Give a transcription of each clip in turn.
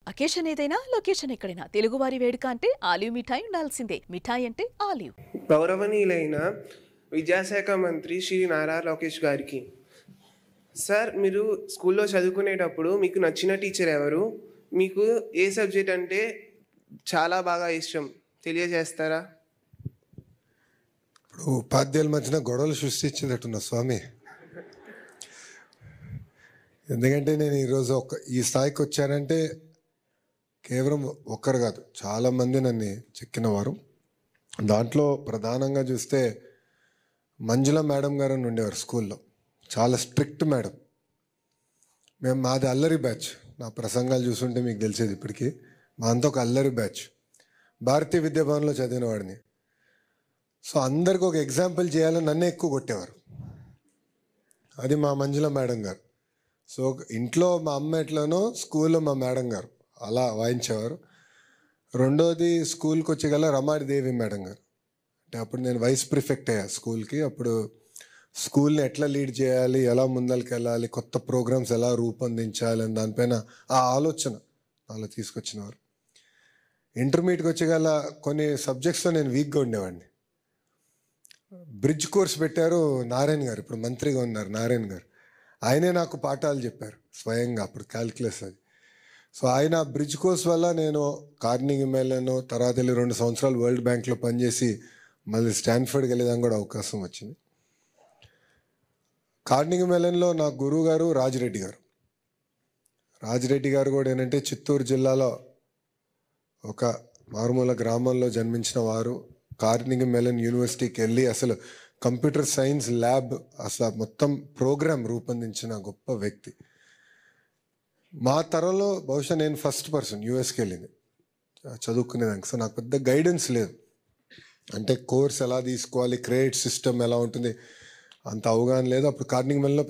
Occasion ఏదైనా location ఎక్కడైనా తెలుగువారి వేడుక అంటే ఆలివ్ మిఠాయి ఉండాల్సిందే. మిఠాయి అంటే ఆలివ్. గౌరవనీయులైన విద్యాశాఖ మంత్రి శ్రీ నారా లోకేష్ గారికి, సార్, మీరు స్కూల్లో చదువుకునేటప్పుడు మీకు నచ్చిన టీచర్ ఎవరు? మీకు ఏ సబ్జెక్ట్ అంటే చాలా బాగా ఇష్టం తెలియజేస్తారా? ఇప్పుడు ఉపాధ్యాయుల మధ్యన గొడవలు సృష్టించేటట్టున్నా స్వామి. ఎందుకంటే నేను ఈరోజు ఈ స్థాయికి వచ్చానంటే కేవలం ఒక్కరు కాదు, చాలామంది నన్ను చెక్కినవారు. దాంట్లో ప్రధానంగా చూస్తే మంజుల మేడం గారు అని ఉండేవారు స్కూల్లో. చాలా స్ట్రిక్ట్ మేడం. మాది అల్లరి బ్యాచ్. నా ప్రసంగాలు చూస్తుంటే మీకు తెలిసేది ఇప్పటికీ. మా అంతా ఒక అల్లరి బ్యాచ్. భారతీయ విద్యాభవన్లో చదివిన వాడిని. సో అందరికి ఒక ఎగ్జాంపుల్ చేయాలని నన్నే ఎక్కువ కొట్టేవారు. అది మా మంజుల మేడం గారు. సో ఇంట్లో మా అమ్మ ఎట్లానో స్కూల్లో మా మేడం గారు అలా వాయించేవారు. రెండోది స్కూల్కి వచ్చేగల రమాదేవి మేడం గారు. అంటే అప్పుడు నేను వైస్ ప్రిఫెక్ట్ అయ్యా స్కూల్కి. అప్పుడు స్కూల్ని ఎట్లా లీడ్ చేయాలి, ఎలా ముందరికి వెళ్ళాలి, కొత్త ప్రోగ్రామ్స్ ఎలా రూపొందించాలి అని దానిపైన ఆ ఆలోచన నాలో తీసుకొచ్చినవారు. ఇంటర్మీడియట్కి వచ్చేగల కొన్ని సబ్జెక్ట్స్లో నేను వీక్గా ఉండేవాడిని. బ్రిడ్జ్ కోర్స్ పెట్టారు నారాయణ గారు, ఇప్పుడు మంత్రిగా ఉన్నారు నారాయణ గారు. ఆయనే నాకు పాఠాలు చెప్పారు స్వయంగా. అప్పుడు క్యాల్కులస్ అది. సో ఆయన బ్రిడ్జ్ కోర్స్ వల్ల నేను కార్నింగ్ మెల్లన్, తర్వాత వెళ్ళి 2 సంవత్సరాలు వరల్డ్ బ్యాంక్లో పనిచేసి మళ్ళీ స్టాన్ఫర్డ్కి వెళ్ళేదానికి కూడా అవకాశం వచ్చింది. కార్నింగ్ మెల్లన్లో నా గురువు గారు రాజిరెడ్డి గారు. రాజిరెడ్డి గారు కూడా ఏంటంటే చిత్తూరు జిల్లాలో ఒక మారుమూల గ్రామంలో జన్మించిన వారు. కార్నింగ్ మెల్లన్ యూనివర్సిటీకి వెళ్ళి అసలు కంప్యూటర్ సైన్స్ ల్యాబ్, అసలు మొత్తం ప్రోగ్రామ్ రూపొందించిన గొప్ప వ్యక్తి. మా తరంలో బహుశా నేను ఫస్ట్ పర్సన్ యూఎస్కి వెళ్ళింది చదువుకునేదానికి. సో నాకు పెద్ద గైడెన్స్ లేదు. అంటే కోర్స్ ఎలా తీసుకోవాలి, క్రెడిట్ సిస్టమ్ ఎలా ఉంటుంది అంత అవగాహన లేదు. అప్పుడు కార్నింగ్ మెల్లన్లో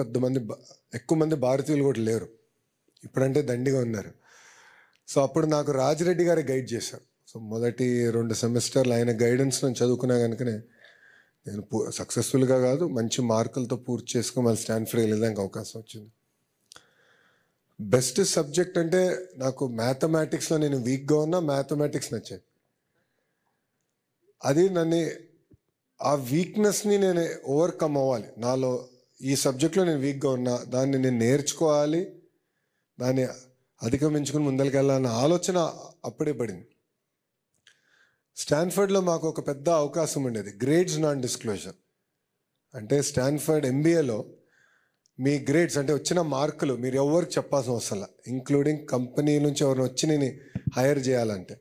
ఎక్కువ మంది భారతీయులు కూడా లేరు. ఇప్పుడంటే దండిగా ఉన్నారు. సో అప్పుడు నాకు రాజిరెడ్డి గారే గైడ్ చేశారు. సో మొదటి 2 సెమిస్టర్లు ఆయన గైడెన్స్ నేను చదువుకున్నా కనుకనే నేను సక్సెస్ఫుల్గా కాదు, మంచి మార్కులతో పూర్తి చేసుకుని మళ్ళీ స్టాన్ఫర్డ్కి వెళ్ళడానికి అవకాశం వచ్చింది. బెస్ట్ సబ్జెక్ట్ అంటే నాకు మ్యాథమెటిక్స్లో నేను వీక్గా ఉన్నా మ్యాథమెటిక్స్ నచ్చాయి. అది ఆ వీక్నెస్ని నేను ఓవర్కమ్ అవ్వాలి. నాలో ఈ సబ్జెక్ట్లో నేను వీక్గా ఉన్నా, దాన్ని నేను నేర్చుకోవాలి, దాన్ని అధిగమించుకుని ముందరికెళ్ళాలన్న ఆలోచన అప్పుడే పడింది. స్టాన్ఫర్డ్లో మాకు ఒక పెద్ద అవకాశం ఉండేది, గ్రేడ్స్ నాన్ డిస్క్లోజర్. అంటే స్టాన్ఫర్డ్ ఎంబీఏలో మీ గ్రేడ్స్ అంటే వచ్చిన మార్కులు మీరు ఎవరికి చెప్పాల్సిన అవసరం లేదు, ఇంక్లూడింగ్ కంపెనీ నుంచి ఎవరిని వచ్చి నేను హైర్ చేయాలంటే.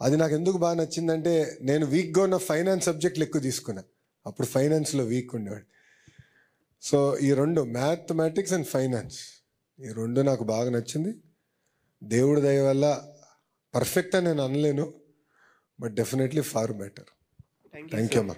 అది నాకు ఎందుకు బాగా నచ్చిందంటే నేను వీక్గా ఉన్న ఫైనాన్స్ సబ్జెక్టులు ఎక్కువ తీసుకున్నా. అప్పుడు ఫైనాన్స్లో వీక్ ఉండేవాడు. సో ఈ 2 మ్యాథమెటిక్స్ అండ్ ఫైనాన్స్, ఈ 2 నాకు బాగా నచ్చింది. దేవుడి దయ వల్ల పర్ఫెక్ట్ అని నేను అనలేను, but definitely far better. Thank you అమ్మా.